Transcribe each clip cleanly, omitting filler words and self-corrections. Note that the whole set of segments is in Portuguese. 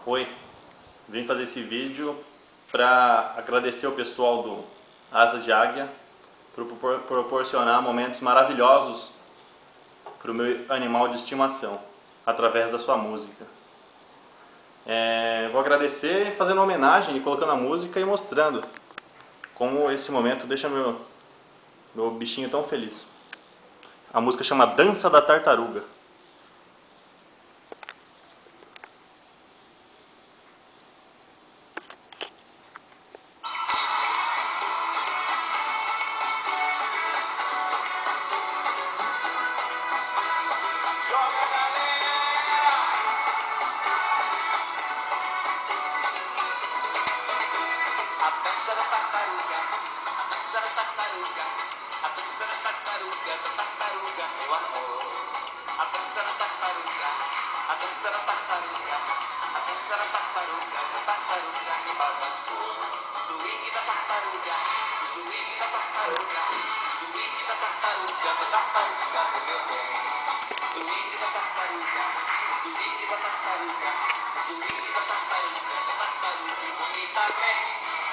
Oi, vim fazer esse vídeo para agradecer o pessoal do Asa de Águia por proporcionar momentos maravilhosos para o meu animal de estimação, através da sua música. Vou agradecer fazendo uma homenagem e colocando a música e mostrando como esse momento deixa meu bichinho tão feliz. A música chama Dança da Tartaruga.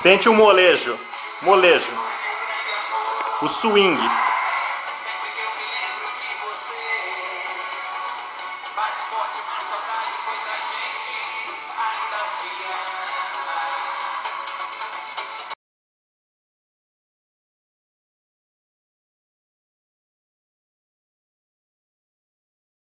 Sente o molejo, o swing.